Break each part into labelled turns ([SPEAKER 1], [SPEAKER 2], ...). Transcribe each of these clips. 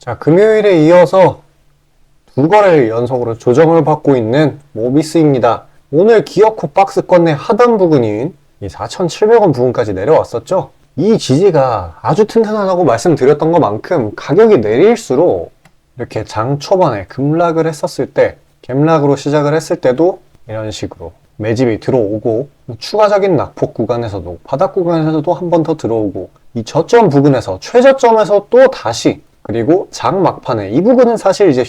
[SPEAKER 1] 자, 금요일에 이어서 두 거래일 연속으로 조정을 받고 있는 모비스입니다. 오늘 기어코 박스권 내 하단 부근인 이 4,700원 부근까지 내려왔었죠. 이 지지가 아주 튼튼하다고 말씀드렸던 것만큼 가격이 내릴수록 이렇게 장 초반에 급락을 했었을 때, 갭락으로 시작을 했을 때도 이런 식으로 매집이 들어오고, 추가적인 낙폭 구간에서도, 바닥 구간에서도 한 번 더 들어오고, 이 저점 부근에서 최저점에서 또 다시, 그리고 장 막판에 이 부분은 사실 이제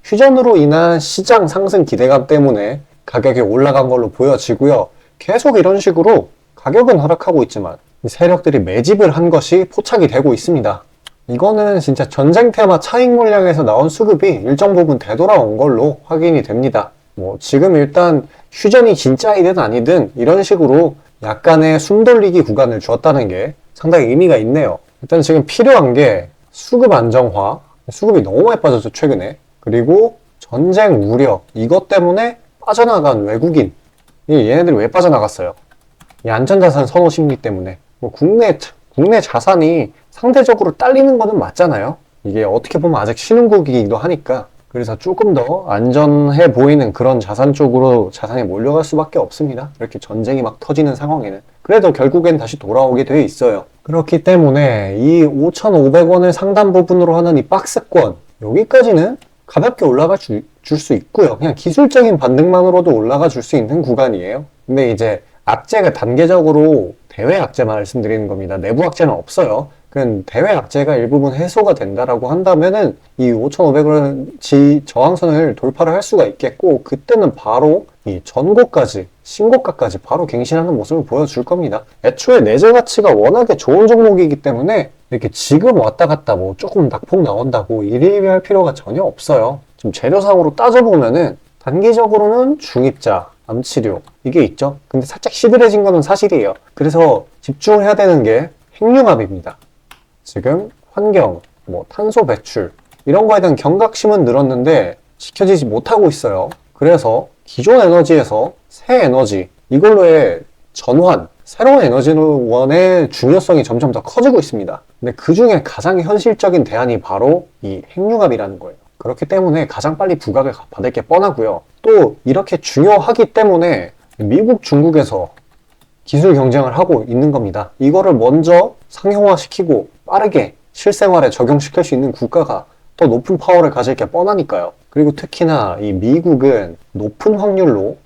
[SPEAKER 1] 휴전으로 인한 시장 상승 기대감 때문에 가격이 올라간 걸로 보여지고요. 계속 이런 식으로 가격은 하락하고 있지만 이 세력들이 매집을 한 것이 포착이 되고 있습니다. 이거는 진짜 전쟁 테마 차익 물량에서 나온 수급이 일정 부분 되돌아온 걸로 확인이 됩니다. 지금 일단 휴전이 진짜이든 아니든 이런 식으로 약간의 숨돌리기 구간을 주었다는 게 상당히 의미가 있네요. 일단 지금 필요한 게 수급 안정화, 수급이 너무 많이 빠졌죠 최근에. 그리고 전쟁 우려, 이것 때문에 빠져나간 외국인, 얘네들이 왜 빠져나갔어요? 이 안전자산 선호 심리 때문에. 국내 자산이 상대적으로 딸리는 거는 맞잖아요. 이게 어떻게 보면 아직 신흥국이기도 하니까. 그래서 조금 더 안전해 보이는 그런 자산 쪽으로 자산이 몰려갈 수밖에 없습니다. 이렇게 전쟁이 막 터지는 상황에는. 그래도 결국엔 다시 돌아오게 돼 있어요. 그렇기 때문에 이 5,500원을 상단 부분으로 하는 이 박스권, 여기까지는 가볍게 올라가 줄 수 있고요. 그냥 기술적인 반등만으로도 올라가 줄 수 있는 구간이에요. 근데 이제 악재가 단계적으로 대외 악재 말씀드리는 겁니다. 내부 악재는 없어요. 그냥 대외 악재가 일부분 해소가 된다라고 한다면은 이 5,500원 저항선을 돌파를 할 수가 있겠고, 그때는 바로 이 전고까지, 신고가까지 바로 갱신하는 모습을 보여줄 겁니다. 애초에 내재 가치가 워낙에 좋은 종목이기 때문에 이렇게 지금 왔다 갔다 조금 낙폭 나온다고 일희일비할 필요가 전혀 없어요. 지금 재료상으로 따져보면은 단기적으로는 중입자, 암치료 이게 있죠. 근데 살짝 시들해진 거는 사실이에요. 그래서 집중을 해야 되는 게 핵융합입니다. 지금 환경, 탄소 배출 이런 거에 대한 경각심은 늘었는데 지켜지지 못하고 있어요. 그래서 기존 에너지에서 새 에너지, 이걸로의 전환, 새로운 에너지원의 중요성이 점점 더 커지고 있습니다. 근데 그 중에 가장 현실적인 대안이 바로 이 핵융합이라는 거예요. 그렇기 때문에 가장 빨리 부각을 받을 게 뻔하고요. 또 이렇게 중요하기 때문에 미국, 중국에서 기술 경쟁을 하고 있는 겁니다. 이거를 먼저 상용화시키고 빠르게 실생활에 적용시킬 수 있는 국가가 더 높은 파워를 가질 게 뻔하니까요. 그리고 특히나 이 미국은 높은 확률로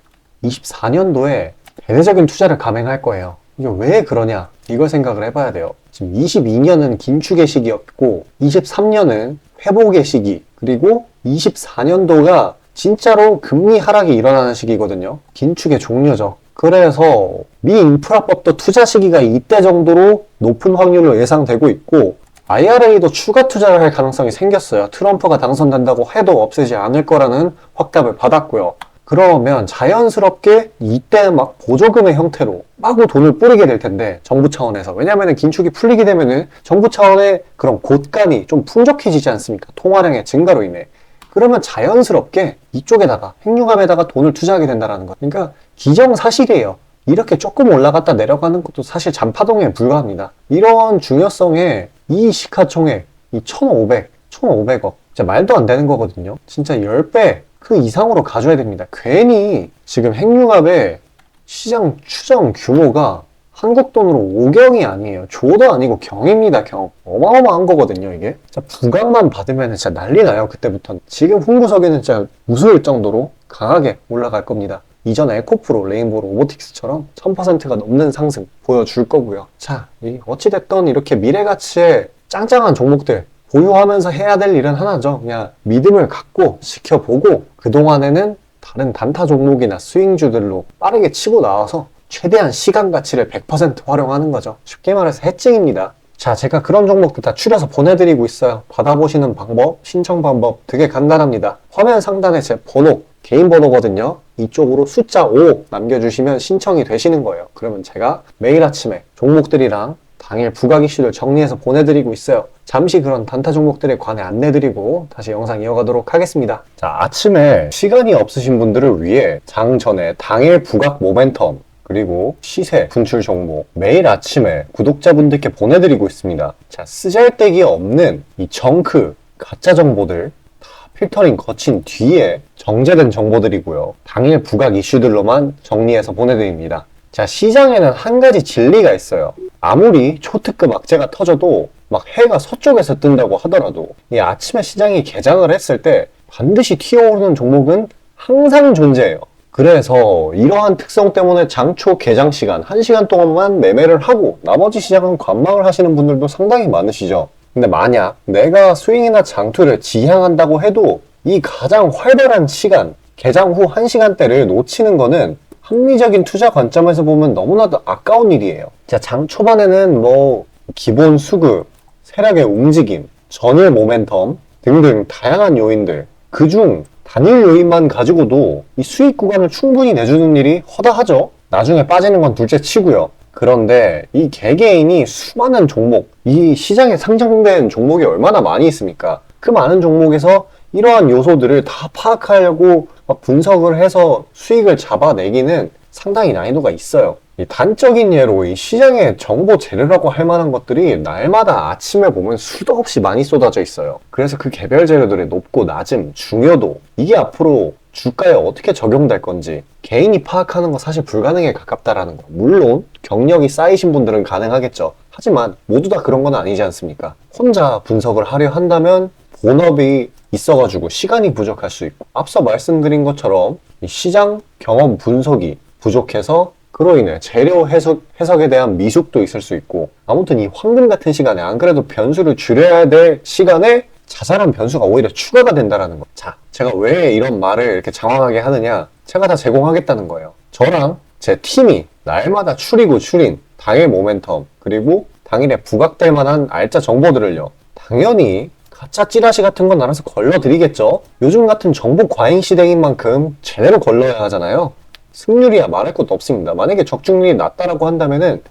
[SPEAKER 1] 24년도에 대대적인 투자를 감행할 거예요. 이게 왜 그러냐? 이걸 생각을 해봐야 돼요. 지금 22년은 긴축의 시기였고 23년은 회복의 시기, 그리고 24년도가 진짜로 금리 하락이 일어나는 시기거든요. 긴축의 종료죠. 그래서 미 인프라법도 투자 시기가 이때 정도로 높은 확률로 예상되고 있고, IRA도 추가 투자를 할 가능성이 생겼어요. 트럼프가 당선된다고 해도 없애지 않을 거라는 확답을 받았고요. 그러면 자연스럽게 이때 막 보조금의 형태로 마구 돈을 뿌리게 될 텐데, 정부 차원에서. 왜냐면은 긴축이 풀리게 되면은 정부 차원의 그런 곳간이 좀 풍족해지지 않습니까? 통화량의 증가로 인해. 그러면 자연스럽게 이쪽에다가, 핵융합에다가 돈을 투자하게 된다는 거. 그러니까 기정사실이에요. 이렇게 조금 올라갔다 내려가는 것도 사실 잔파동에 불과합니다. 이런 중요성에 이 시가총액, 이 1,500억. 진짜 말도 안 되는 거거든요. 진짜 10배 그 이상으로 가져야 됩니다. 괜히 지금 핵융합의 시장 추정 규모가 한국 돈으로 5경이 아니에요. 조도 아니고 경입니다, 경. 어마어마한 거거든요, 이게. 진짜 부각만 받으면 진짜 난리 나요, 그때부터는. 지금 흥구석에는 진짜 무서울 정도로 강하게 올라갈 겁니다. 이전 에코프로, 레인보우 로보틱스처럼 1000%가 넘는 상승 보여줄 거고요. 자, 어찌됐든 이렇게 미래가치의 짱짱한 종목들 보유하면서 해야 될 일은 하나죠. 그냥 믿음을 갖고 지켜보고, 그동안에는 다른 단타 종목이나 스윙주들로 빠르게 치고 나와서 최대한 시간 가치를 100% 활용하는 거죠. 쉽게 말해서 해칭입니다. 자, 제가 그런 종목들 다 추려서 보내드리고 있어요. 받아보시는 방법, 신청 방법 되게 간단합니다. 화면 상단에 제 번호, 개인 번호거든요. 이쪽으로 숫자 5 남겨주시면 신청이 되시는 거예요. 그러면 제가 매일 아침에 종목들이랑 당일 부각 이슈를 정리해서 보내드리고 있어요. 잠시 그런 단타 종목들에 관해 안내드리고 다시 영상 이어가도록 하겠습니다. 자, 아침에 시간이 없으신 분들을 위해 장 전에 당일 부각 모멘텀, 그리고 시세 분출 종목 매일 아침에 구독자분들께 보내드리고 있습니다. 자, 쓰잘데기 없는 이 정크, 가짜 정보들 다 필터링 거친 뒤에 정제된 정보들이고요. 당일 부각 이슈들로만 정리해서 보내드립니다. 자, 시장에는 한 가지 진리가 있어요. 아무리 초특급 악재가 터져도 막 해가 서쪽에서 뜬다고 하더라도 이 아침에 시장이 개장을 했을 때 반드시 튀어오르는 종목은 항상 존재해요. 그래서 이러한 특성 때문에 장초 개장 시간 1시간 동안만 매매를 하고 나머지 시장은 관망을 하시는 분들도 상당히 많으시죠. 근데 만약 내가 스윙이나 장투를 지향한다고 해도 이 가장 활발한 시간, 개장 후 1시간대를 놓치는 거는 합리적인 투자 관점에서 보면 너무나도 아까운 일이에요. 자, 장 초반에는 뭐 기본 수급, 세력의 움직임, 전일 모멘텀 등등 다양한 요인들, 그중 단일 요인만 가지고도 이 수익 구간을 충분히 내주는 일이 허다하죠. 나중에 빠지는 건 둘째 치고요. 그런데 이 개개인이 수많은 종목, 이 시장에 상장된 종목이 얼마나 많이 있습니까? 그 많은 종목에서 이러한 요소들을 다 파악하려고 분석을 해서 수익을 잡아내기는 상당히 난이도가 있어요. 이 단적인 예로 이 시장의 정보 재료라고 할 만한 것들이 날마다 아침에 보면 수도 없이 많이 쏟아져 있어요. 그래서 그 개별 재료들의 높고 낮음, 중요도, 이게 앞으로 주가에 어떻게 적용될 건지 개인이 파악하는 거 사실 불가능에 가깝다라는 거. 물론 경력이 쌓이신 분들은 가능하겠죠. 하지만 모두 다 그런 건 아니지 않습니까? 혼자 분석을 하려 한다면 본업이 있어가지고 시간이 부족할 수 있고, 앞서 말씀드린 것처럼 이 시장 경험 분석이 부족해서 그로 인해 재료 해석에 대한 미숙도 있을 수 있고, 아무튼 이 황금 같은 시간에 안 그래도 변수를 줄여야 될 시간에 자잘한 변수가 오히려 추가가 된다는 거. 자, 제가 왜 이런 말을 이렇게 장황하게 하느냐? 제가 다 제공하겠다는 거예요. 저랑 제 팀이 날마다 추린 당일 모멘텀, 그리고 당일에 부각될 만한 알짜 정보들을요, 당연히 가짜 찌라시 같은 건 알아서 걸러드리겠죠. 요즘 같은 정보 과잉 시대인 만큼 제대로 걸러야 하잖아요. 승률이야 말할 것도 없습니다. 만약에 적중률이 낮다라고 한다면은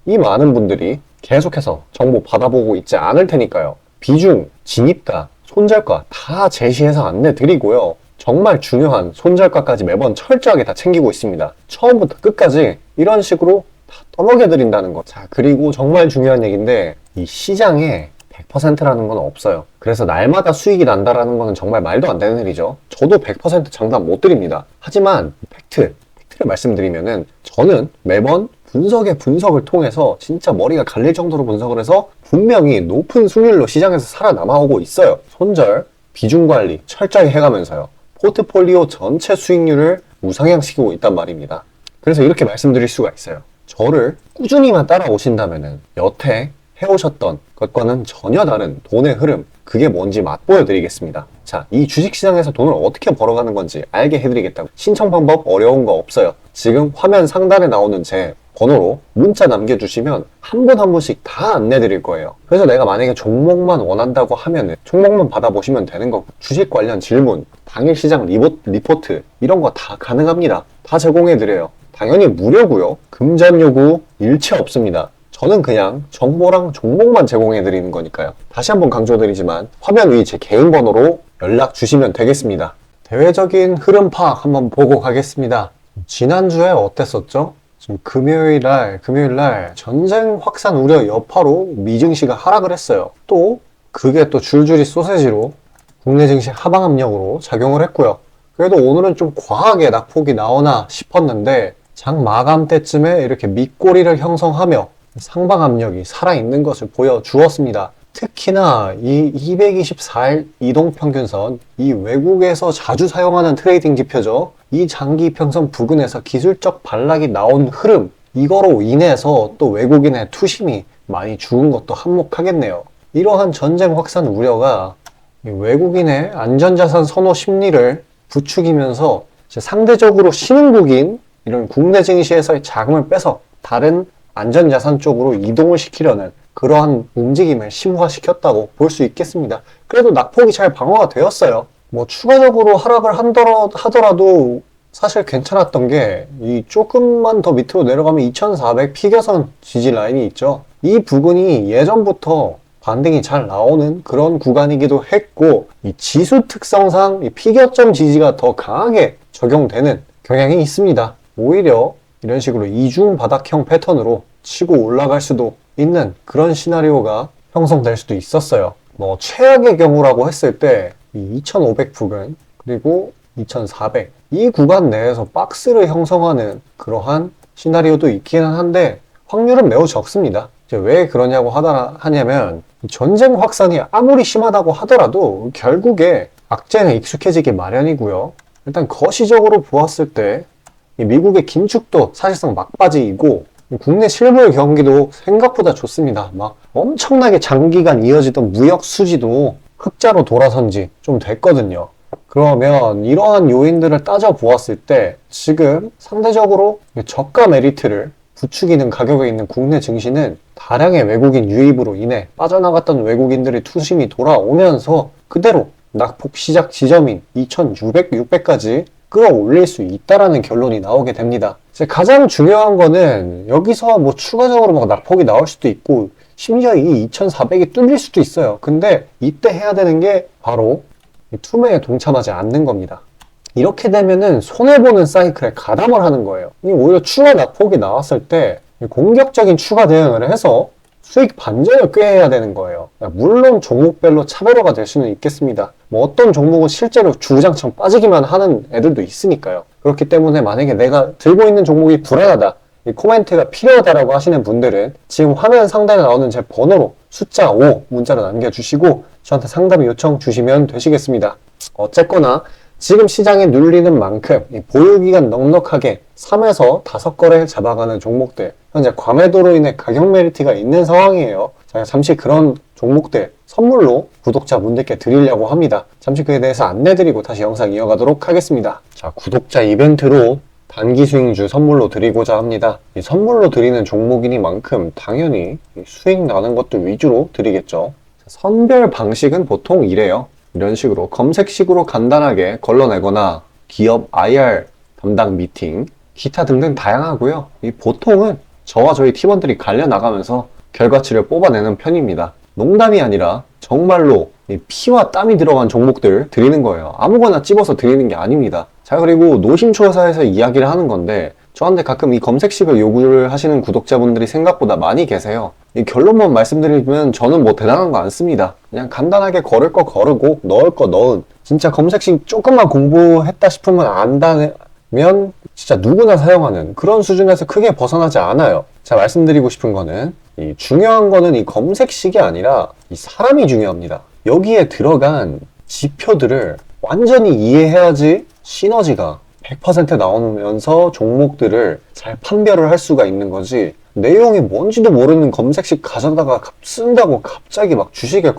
[SPEAKER 1] 이 많은 분들이 계속해서 정보 받아보고 있지 않을 테니까요. 비중, 진입가, 손절가 다 제시해서 안내드리고요. 정말 중요한 손절가까지 매번 철저하게 다 챙기고 있습니다. 처음부터 끝까지 이런 식으로 다 떠먹여드린다는 거. 자, 그리고 정말 중요한 얘기인데, 이 시장에 100%라는 건 없어요. 그래서 날마다 수익이 난다라는 거는 정말 말도 안 되는 일이죠. 저도 100% 장담 못 드립니다. 하지만 팩트를 말씀드리면은 저는 매번 분석을 통해서 진짜 머리가 갈릴 정도로 분석을 해서 분명히 높은 수익률로 시장에서 살아남아오고 있어요. 손절, 비중 관리 철저히 해가면서요. 포트폴리오 전체 수익률을 우상향시키고 있단 말입니다. 그래서 이렇게 말씀드릴 수가 있어요. 저를 꾸준히만 따라오신다면은 여태 해오셨던 것과는 전혀 다른 돈의 흐름, 그게 뭔지 맛보여 드리겠습니다. 자, 이 주식시장에서 돈을 어떻게 벌어가는 건지 알게 해드리겠다고. 신청 방법 어려운 거 없어요. 지금 화면 상단에 나오는 제 번호로 문자 남겨주시면 한 분 한 분씩 다 안내드릴 거예요. 그래서 내가 만약에 종목만 원한다고 하면은 종목만 받아보시면 되는 거고, 주식 관련 질문, 당일 시장 리포트 이런 거 다 가능합니다. 다 제공해드려요. 당연히 무료고요. 금전 요구 일체 없습니다. 저는 그냥 정보랑 종목만 제공해드리는 거니까요. 다시 한번 강조드리지만 화면 위 제 개인 번호로 연락 주시면 되겠습니다. 대외적인 흐름 파악 한번 보고 가겠습니다. 지난주에 어땠었죠? 지금 금요일 날 전쟁 확산 우려 여파로 미증시가 하락을 했어요. 또 그게 또 줄줄이 소세지로 국내 증시 하방 압력으로 작용을 했고요. 그래도 오늘은 좀 과하게 낙폭이 나오나 싶었는데 장 마감 때쯤에 이렇게 밑꼬리를 형성하며 상방 압력이 살아있는 것을 보여주었습니다. 특히나 이 224일 이동평균선, 이 외국에서 자주 사용하는 트레이딩 지표죠. 이 장기 이평선 부근에서 기술적 반락이 나온 흐름, 이거로 인해서 또 외국인의 투심이 많이 죽은 것도 한몫하겠네요. 이러한 전쟁 확산 우려가 외국인의 안전자산 선호 심리를 부추기면서 상대적으로 신흥국인 이런 국내 증시에서의 자금을 빼서 다른 안전자산 쪽으로 이동을 시키려는 그러한 움직임을 심화시켰다고 볼 수 있겠습니다. 그래도 낙폭이 잘 방어가 되었어요. 뭐 추가적으로 하락을 하더라도 사실 괜찮았던 게 이 조금만 더 밑으로 내려가면 2400 피겨선 지지 라인이 있죠. 이 부분이 예전부터 반등이 잘 나오는 그런 구간이기도 했고, 이 지수 특성상 이 피겨점 지지가 더 강하게 적용되는 경향이 있습니다. 오히려 이런 식으로 이중 바닥형 패턴으로 치고 올라갈 수도 있는 그런 시나리오가 형성될 수도 있었어요. 뭐 최악의 경우라고 했을 때 이 2500 부근 그리고 2400 이 구간 내에서 박스를 형성하는 그러한 시나리오도 있기는 한데 확률은 매우 적습니다. 이제 왜 그러냐고 하냐면 전쟁 확산이 아무리 심하다고 하더라도 결국에 악재는 익숙해지기 마련이고요. 일단 거시적으로 보았을 때 미국의 긴축도 사실상 막바지이고 국내 실물 경기도 생각보다 좋습니다. 막 엄청나게 장기간 이어지던 무역 수지도 흑자로 돌아선 지 좀 됐거든요. 그러면 이러한 요인들을 따져보았을 때 지금 상대적으로 저가 메리트를 부추기는 가격에 있는 국내 증시는 다량의 외국인 유입으로 인해 빠져나갔던 외국인들의 투심이 돌아오면서 그대로 낙폭 시작 지점인 2600, 600까지 끌어올릴 수 있다라는 결론이 나오게 됩니다. 이제 가장 중요한 거는 여기서 뭐 추가적으로 막 낙폭이 나올 수도 있고 심지어 이 2400이 뚫릴 수도 있어요. 근데 이때 해야 되는 게 바로 투매에 동참하지 않는 겁니다. 이렇게 되면은 손해보는 사이클에 가담을 하는 거예요. 오히려 추가 낙폭이 나왔을 때 공격적인 추가 대응을 해서 수익 반전을 꾀해야 되는 거예요. 물론 종목별로 차별화가 될 수는 있겠습니다. 뭐 어떤 종목은 실제로 주구장창 빠지기만 하는 애들도 있으니까요. 그렇기 때문에 만약에 내가 들고 있는 종목이 불안하다, 이 코멘트가 필요하다라고 하시는 분들은 지금 화면 상단에 나오는 제 번호로 숫자 5 문자로 남겨주시고 저한테 상담 요청 주시면 되시겠습니다. 어쨌거나 지금 시장에 눌리는 만큼 보유기간 넉넉하게 3에서 5거래 잡아가는 종목들 현재 과매도로 인해 가격 메리트가 있는 상황이에요. 제가 잠시 그런 종목들 선물로 구독자분들께 드리려고 합니다. 잠시 그에 대해서 안내드리고 다시 영상 이어가도록 하겠습니다. 자, 구독자 이벤트로 단기 수익주 선물로 드리고자 합니다. 이 선물로 드리는 종목이니만큼 당연히 수익 나는 것들 위주로 드리겠죠. 선별 방식은 보통 이래요. 이런 식으로 검색식으로 간단하게 걸러내거나 기업 IR 담당 미팅, 기타 등등 다양하고요. 이 보통은 저와 저희 팀원들이 갈려나가면서 결과치를 뽑아내는 편입니다. 농담이 아니라 정말로 피와 땀이 들어간 종목들 드리는 거예요. 아무거나 찝어서 드리는 게 아닙니다. 자, 그리고 노심초사에서 이야기를 하는 건데 저한테 가끔 이 검색식을 요구를 하시는 구독자분들이 생각보다 많이 계세요. 이 결론만 말씀드리면 저는 뭐 대단한 거 안 씁니다. 그냥 간단하게 걸을 거 거르고 넣을 거 넣은, 진짜 검색식 조금만 공부했다 싶으면 안다면 진짜 누구나 사용하는 그런 수준에서 크게 벗어나지 않아요. 자, 말씀드리고 싶은 거는 중요한 거는 이 검색식이 아니라 이 사람이 중요합니다. 여기에 들어간 지표들을 완전히 이해해야지 시너지가 100% 나오면서 종목들을 잘 판별을 할 수가 있는 거지, 내용이 뭔지도 모르는 검색식 가져다가 쓴다고 갑자기 막 주식에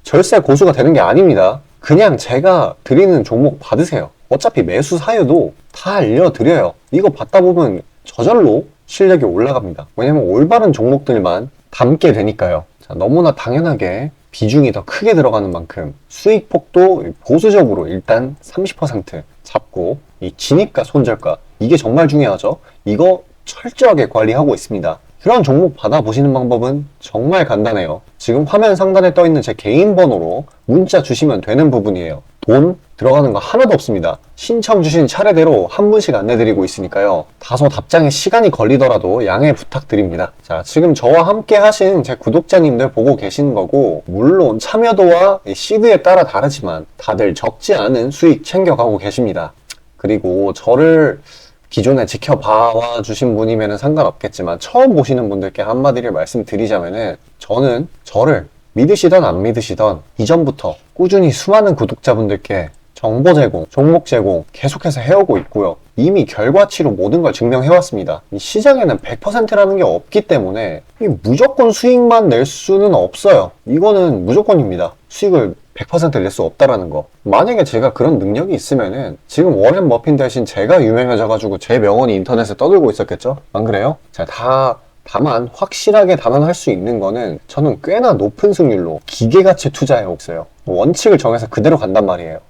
[SPEAKER 1] 절세 고수가 되는 게 아닙니다. 그냥 제가 드리는 종목 받으세요. 어차피 매수 사유도 다 알려드려요. 이거 받다 보면 저절로 실력이 올라갑니다. 왜냐면 올바른 종목들만 담게 되니까요. 자, 너무나 당연하게 비중이 더 크게 들어가는 만큼 수익 폭도 보수적으로 일단 30% 잡고, 이 진입가 손절가 이게 정말 중요하죠. 이거 철저하게 관리하고 있습니다. 그런 종목 받아보시는 방법은 정말 간단해요. 지금 화면 상단에 떠있는 제 개인 번호로 문자 주시면 되는 부분이에요. 돈 들어가는 거 하나도 없습니다. 신청 주신 차례대로 한 분씩 안내드리고 있으니까요. 다소 답장에 시간이 걸리더라도 양해 부탁드립니다. 자, 지금 저와 함께 하신 제 구독자님들 보고 계시는 거고, 물론 참여도와 시드에 따라 다르지만 다들 적지 않은 수익 챙겨가고 계십니다. 그리고 저를 기존에 지켜봐 주신 분이면 상관없겠지만 처음 보시는 분들께 한마디를 말씀드리자면은, 저는 저를 믿으시던 안 믿으시던 이전부터 꾸준히 수많은 구독자분들께 정보 제공, 종목 제공 계속해서 해오고 있고요. 이미 결과치로 모든 걸 증명해왔습니다. 이 시장에는 100%라는 게 없기 때문에 무조건 수익만 낼 수는 없어요. 이거는 무조건입니다. 수익을 100% 낼 수 없다라는 거. 만약에 제가 그런 능력이 있으면은 지금 워렌 버핏 대신 제가 유명해져가지고 제 명언이 인터넷에 떠들고 있었겠죠? 안 그래요? 다만 확실하게 단언할 수 있는 거는 저는 꽤나 높은 승률로 기계같이 투자해 있어요. 원칙을 정해서 그대로 간단 말이에요.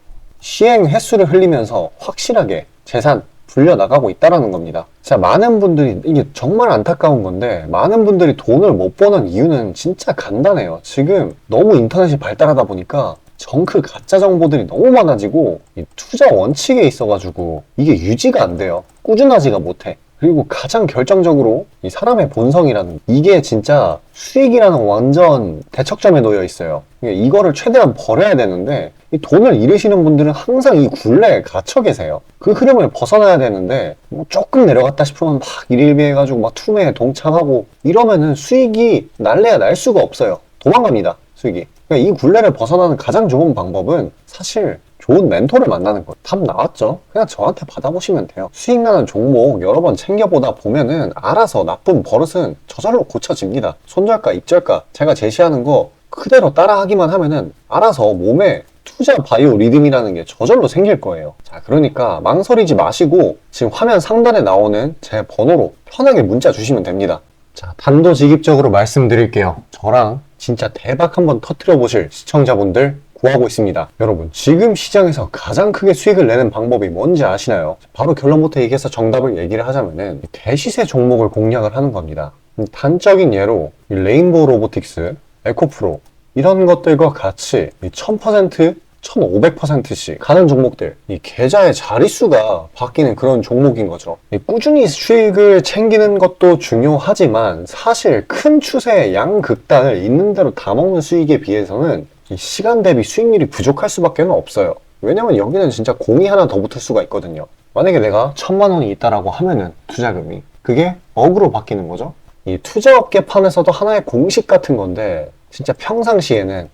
[SPEAKER 1] 시행 횟수를 흘리면서 확실하게 재산 불려나가고 있다는 겁니다. 자, 많은 분들이, 이게 정말 안타까운 건데, 많은 분들이 돈을 못 버는 이유는 진짜 간단해요. 지금 너무 인터넷이 발달하다 보니까 정크 가짜 정보들이 너무 많아지고 이 투자 원칙에 있어가지고 이게 유지가 안 돼요. 꾸준하지가 못해. 그리고 가장 결정적으로 이 사람의 본성이라는 이게 진짜 수익이라는 완전 대척점에 놓여 있어요. 이거를 최대한 벌어야 되는데 이 돈을 잃으시는 분들은 항상 이 굴레에 갇혀 계세요. 그 흐름을 벗어나야 되는데 뭐 조금 내려갔다 싶으면 막 일일비해가지고 막 투매에 동참하고 이러면은 수익이 날래야 날 수가 없어요. 도망갑니다, 수익이. 그러니까 이 굴레를 벗어나는 가장 좋은 방법은 사실 좋은 멘토를 만나는 거예요. 답 나왔죠? 그냥 저한테 받아보시면 돼요. 수익 나는 종목 여러 번 챙겨보다 보면은 알아서 나쁜 버릇은 저절로 고쳐집니다. 손절가, 익절가 제가 제시하는 거 그대로 따라하기만 하면은 알아서 몸에 투자 바이오 리듬이라는 게 저절로 생길 거예요. 자, 그러니까 망설이지 마시고 지금 화면 상단에 나오는 제 번호로 편하게 문자 주시면 됩니다. 자, 단도직입적으로 말씀드릴게요. 저랑 진짜 대박 한번 터뜨려 보실 시청자분들 구하고 있습니다. 여러분, 지금 시장에서 가장 크게 수익을 내는 방법이 뭔지 아시나요? 바로 결론부터 얘기해서 정답을 얘기를 하자면은 대시세 종목을 공략을 하는 겁니다. 단적인 예로 레인보우 로보틱스, 에코프로 이런 것들과 같이 1000%, 1500%씩 가는 종목들, 이 계좌의 자릿수가 바뀌는 그런 종목인 거죠. 꾸준히 수익을 챙기는 것도 중요하지만 사실 큰 추세의 양극단을 있는 대로 다 먹는 수익에 비해서는 시간 대비 수익률이 부족할 수밖에 없어요. 왜냐면 여기는 진짜 공이 하나 더 붙을 수가 있거든요. 만약에 내가 1000만 원이 있다라고 하면은 투자금이 그게 억으로 바뀌는 거죠. 이 투자업계판에서도 하나의 공식 같은 건데 진짜 평상시에는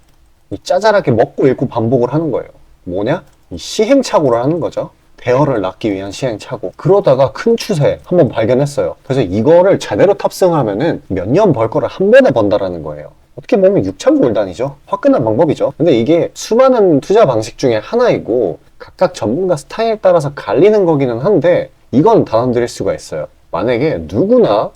[SPEAKER 1] 이 짜잘하게 먹고 읽고 반복을 하는 거예요. 뭐냐? 이 시행착오를 하는 거죠. 대어를 낳기 위한 시행착오. 그러다가 큰 추세 한번 발견했어요. 그래서 이거를 제대로 탑승하면은 몇 년 벌 거를 한 번에 번다라는 거예요. 어떻게 보면 6천골단이죠. 화끈한 방법이죠. 근데 이게 수많은 투자 방식 중에 하나이고 각각 전문가 스타일에 따라서 갈리는 거기는 한데 이건 단언드릴 수가 있어요. 만약에 누구나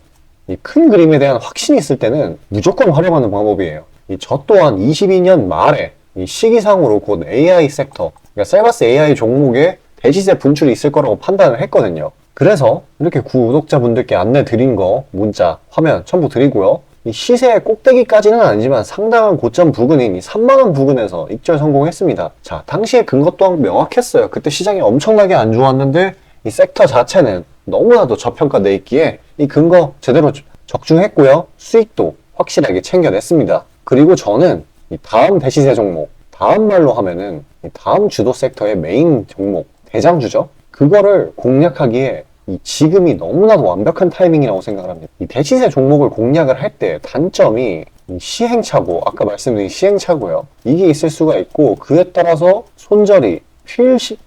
[SPEAKER 1] 이 큰 그림에 대한 확신이 있을 때는 무조건 활용하는 방법이에요. 저 또한 22년 말에 이 시기상으로 곧 AI 섹터, 그러니까 셀바스 AI 종목에 대시세 분출이 있을 거라고 판단을 했거든요. 그래서 이렇게 구독자분들께 안내 드린 거 문자, 화면 첨부 드리고요. 이 시세의 꼭대기까지는 아니지만 상당한 고점 부근인 이 3만원 부근에서 익절 성공했습니다. 자, 당시에 근거 또한 명확했어요. 그때 시장이 엄청나게 안 좋았는데 이 섹터 자체는 너무나도 저평가돼 있기에 이 근거 제대로 적중했고요. 수익도 확실하게 챙겨냈습니다. 그리고 저는 이 다음 대시세 종목, 다음 말로 하면은 이 다음 주도 섹터의 메인 종목, 대장주죠. 그거를 공략하기에 이 지금이 너무나도 완벽한 타이밍이라고 생각을 합니다. 이 대시세 종목을 공략을 할 때 단점이 이 시행착오, 아까 말씀드린 시행착오요. 이게 있을 수가 있고 그에 따라서 손절이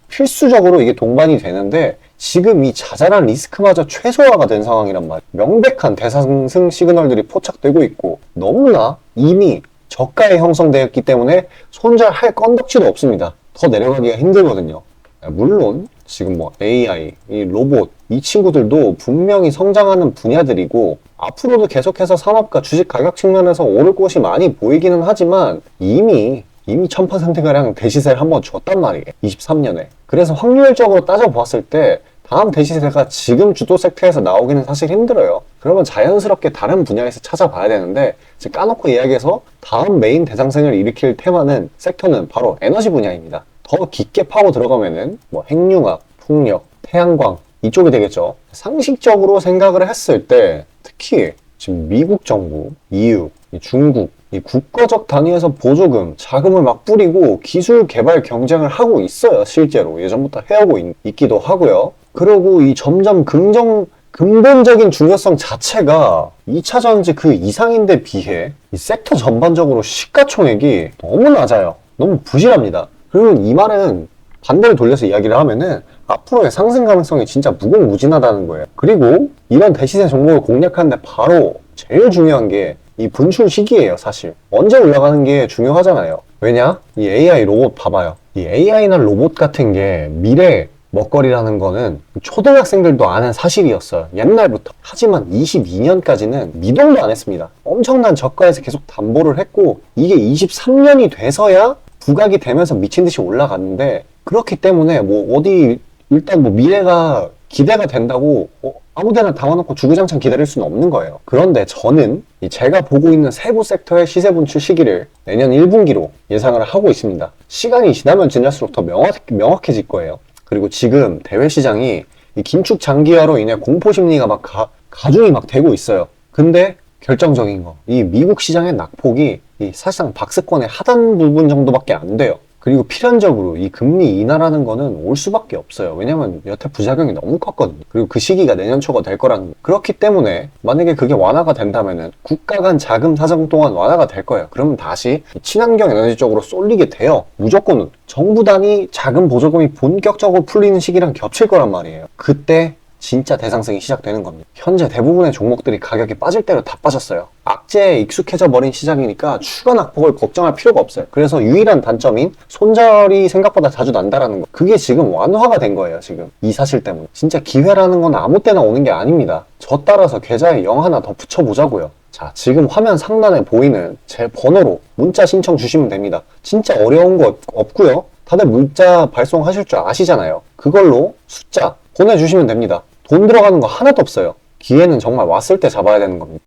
[SPEAKER 1] 필수적으로 이게 동반이 되는데 지금 이 자잘한 리스크마저 최소화가 된 상황이란 말이에요. 명백한 대상승 시그널들이 포착되고 있고 너무나 이미 저가에 형성되었기 때문에 손절할 건덕지도 없습니다. 더 내려가기가 힘들거든요. 물론 지금 뭐 AI, 이 로봇 이 친구들도 분명히 성장하는 분야들이고 앞으로도 계속해서 산업과 주식 가격 측면에서 오를 곳이 많이 보이기는 하지만 이미 1000%가량 대시세를 한번 줬단 말이에요. 23년에. 그래서 확률적으로 따져보았을 때 다음 대시세가 지금 주도 섹터에서 나오기는 사실 힘들어요. 그러면 자연스럽게 다른 분야에서 찾아봐야 되는데 지금 까놓고 이야기해서 다음 메인 대상승을 일으킬 테마는 섹터는 바로 에너지 분야입니다. 더 깊게 파고 들어가면은 뭐 핵융합, 풍력, 태양광 이쪽이 되겠죠. 상식적으로 생각을 했을 때 특히 지금 미국 정부, EU, 중국 이 국가적 단위에서 보조금, 자금을 막 뿌리고 기술 개발 경쟁을 하고 있어요. 실제로 예전부터 해오고 있기도 하고요. 그리고 이 점점 근본적인 중요성 자체가 2차 전지 그 이상인데 비해 이 섹터 전반적으로 시가총액이 너무 낮아요. 너무 부실합니다. 그리고 이 말은 반대로 돌려서 이야기를 하면은 앞으로의 상승 가능성이 진짜 무궁무진하다는 거예요. 그리고 이런 대시세 종목을 공략하는데 바로 제일 중요한 게 이 분출 시기예요. 사실 언제 올라가는 게 중요하잖아요. 왜냐? 이 AI 로봇 봐봐요. 이 AI나 로봇 같은 게 미래 먹거리라는 거는 초등학생들도 아는 사실이었어요. 옛날부터. 하지만 22년까지는 미동도 안 했습니다. 엄청난 저가에서 계속 담보를 했고 이게 23년이 돼서야 부각이 되면서 미친 듯이 올라갔는데 그렇기 때문에 뭐 어디 일단 뭐 미래가 기대가 된다고 아무데나 담아놓고 주구장창 기다릴 수는 없는 거예요. 그런데 저는 제가 보고 있는 세부 섹터의 시세 분출 시기를 내년 1분기로 예상을 하고 있습니다. 시간이 지나면 지날수록 더 명확해질 거예요. 그리고 지금 대외 시장이 이 긴축 장기화로 인해 공포 심리가 막 가중이 막 되고 있어요. 근데 결정적인 거, 이 미국 시장의 낙폭이 이 사실상 박스권의 하단 부분 정도밖에 안 돼요. 그리고 필연적으로 이 금리 인하라는 거는 올 수밖에 없어요. 왜냐면 여태 부작용이 너무 컸거든요. 그리고 그 시기가 내년 초가 될 거라는 거. 그렇기 때문에 만약에 그게 완화가 된다면은 국가 간 자금 사정 또한 완화가 될 거예요. 그러면 다시 친환경 에너지 쪽으로 쏠리게 돼요. 무조건 정부 단위 자금 보조금이 본격적으로 풀리는 시기랑 겹칠 거란 말이에요. 그때 진짜 대상승이 시작되는 겁니다. 현재 대부분의 종목들이 가격이 빠질 대로 다 빠졌어요. 악재에 익숙해져 버린 시장이니까 추가 낙폭을 걱정할 필요가 없어요. 그래서 유일한 단점인 손절이 생각보다 자주 난다라는 거. 그게 지금 완화가 된 거예요, 지금. 이 사실 때문에. 진짜 기회라는 건 아무 때나 오는 게 아닙니다. 저 따라서 계좌에 0 하나 더 붙여보자고요. 자, 지금 화면 상단에 보이는 제 번호로 문자 신청 주시면 됩니다. 진짜 어려운 거 없고요. 다들 문자 발송하실 줄 아시잖아요. 그걸로 숫자 보내주시면 됩니다. 돈 들어가는 거 하나도 없어요. 기회는 정말 왔을 때 잡아야 되는 겁니다.